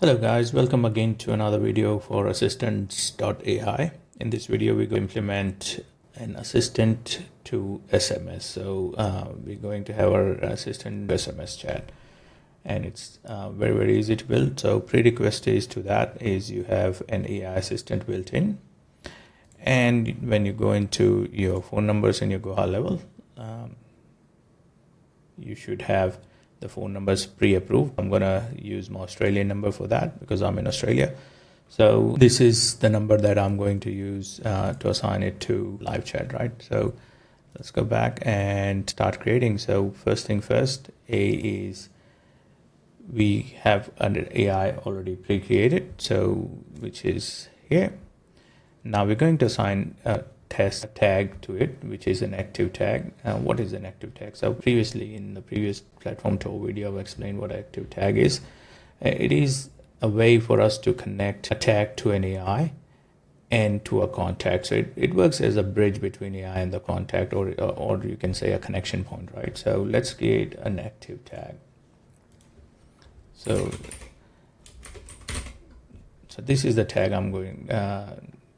Hello guys, welcome again to another video for assistants.ai. In this video we're going to implement an assistant to SMS. We're going to have our assistant SMS chat, and it's very easy to build. So prerequisite is to that is you have an AI assistant built in, and when you go into your phone numbers and you go high level, you should have the phone numbers pre-approved. I'm gonna use my Australian number for that because I'm in Australia. So this is the number that I'm going to use to assign it to live chat, right? So let's go back and start creating. So first thing first, A is we have under AI already pre-created, so which is here. Now we're going to assign a test tag to it, which is an active tag. What is an active tag? So previously in the previous platform tour video, I've explained what active tag is. It is a way for us to connect a tag to an AI and to a contact. So it works as a bridge between AI and the contact, or you can say a connection point, right? So let's create an active tag. So this is the tag I'm going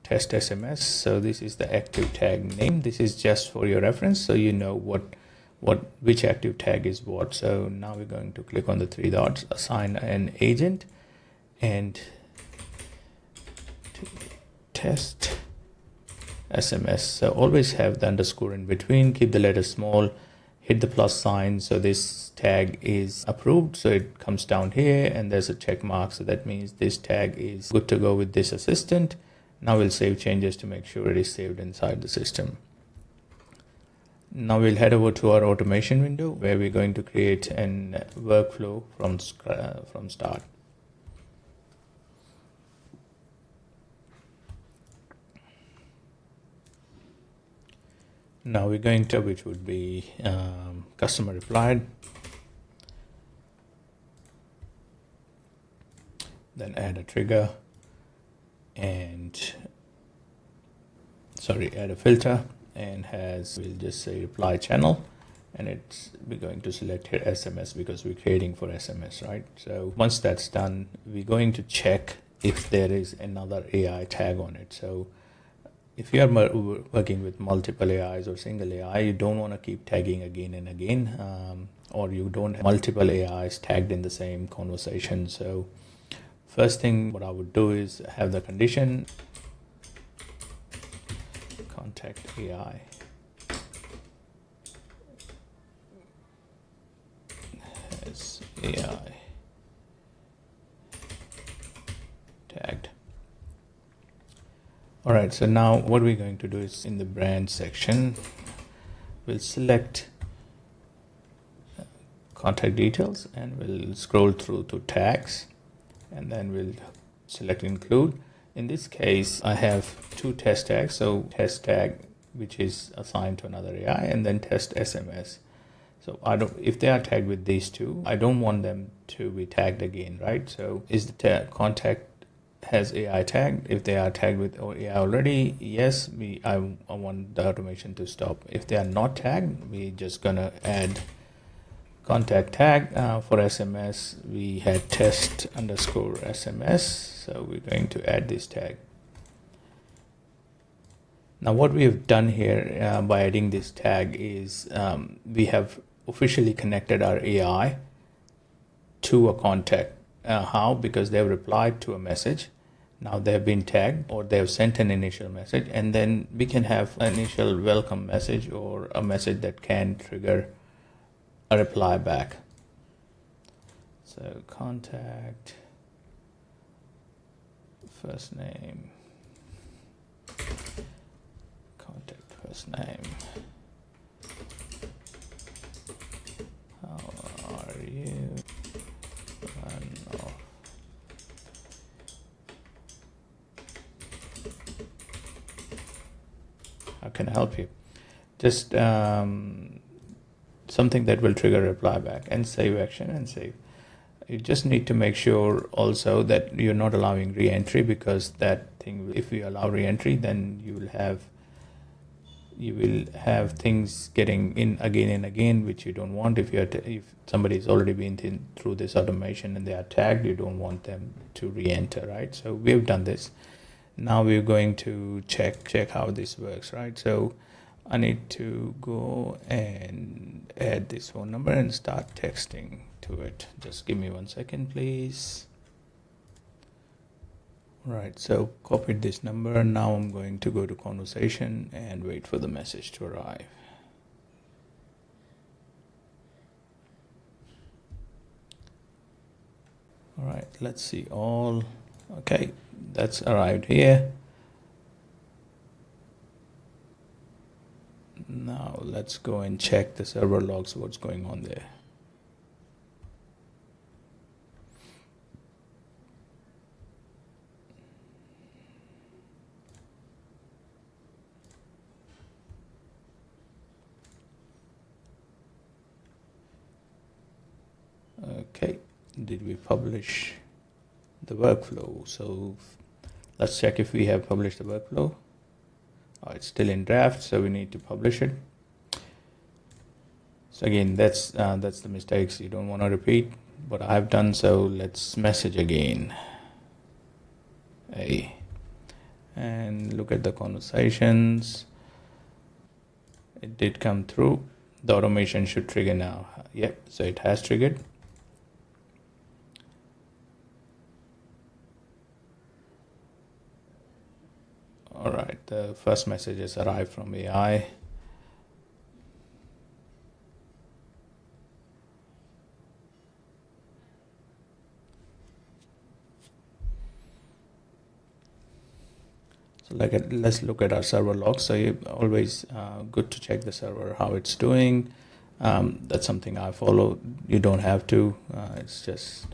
test SMS. So this is the active tag name. This is just for your reference, so you know which active tag is what. So now we're going to click on the three dots, assign an agent, and test SMS. So always have the underscore in between, keep the letter small, hit the plus sign, so this tag is approved. So it comes down here and there's a check mark, so that means this tag is good to go with this assistant. Now we'll save changes to make sure it is saved inside the system. Now we'll head over to our automation window where we're going to create an workflow from start. Now we're going to, which would be customer replied, then add a trigger, and add a filter, and we'll just say reply channel, and we're going to select here SMS because we're creating for SMS, right? So once that's done, we're going to check if there is another AI tag on it. So if you are working with multiple AIs or single AI, you don't want to keep tagging again and again, or you don't have multiple AIs tagged in the same conversation. So first thing what I would do is have the condition contact AI has AI tagged. All right, so now what we're going to do is in the brand section, we'll select contact details and we'll scroll through to tags, and then we'll select include. In this case, I have two test tags. So test tag, which is assigned to another AI, and then test SMS. So if they are tagged with these two, I don't want them to be tagged again, right? So is the contact has AI tagged? If they are tagged with AI already, yes, I want the automation to stop. If they are not tagged, we're just gonna add contact tag. For SMS, we had test underscore SMS, so we're going to add this tag. Now what we have done here by adding this tag is we have officially connected our AI to a contact. How? Because they've replied to a message. Now they have been tagged, or they have sent an initial message, and then we can have an initial welcome message or a message that can trigger a reply back. So contact first name, contact first name, how are you? How can I help you? Just something that will trigger a reply back, and save action and save. You just need to make sure also that you're not allowing re-entry, because that thing, if you allow re-entry, then you will have you will have things getting in again and again, which you don't want. If somebody's already been through this automation and they are tagged, you don't want them to re-enter, right? So we've done this. Now we're going to check how this works, right? So I need to go and add this phone number and start texting to it. Just give me 1 second, please. Right, so copied this number. Now I'm going to go to conversation and wait for the message to arrive. All right, let's see all. Okay, that's arrived here. Now let's go and check the server logs, what's going on there. Okay, did we publish the workflow? So let's check if we have published the workflow. Oh, it's still in draft, so we need to publish it. So again, that's the mistakes you don't want to repeat, but I've done. So let's message again. Hey, and look at the conversations. It did come through. The automation should trigger now. Yep, so it has triggered. All right, the first message has arrived from AI. So let's look at our server logs. So you always good to check the server, how it's doing. That's something I follow. You don't have to. It's just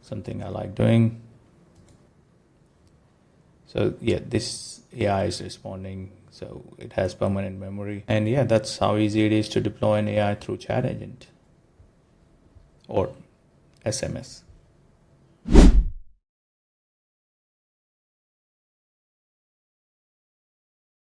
something I like doing. So yeah, this AI is responding, so it has permanent memory. And yeah, that's how easy it is to deploy an AI through chat agent or SMS.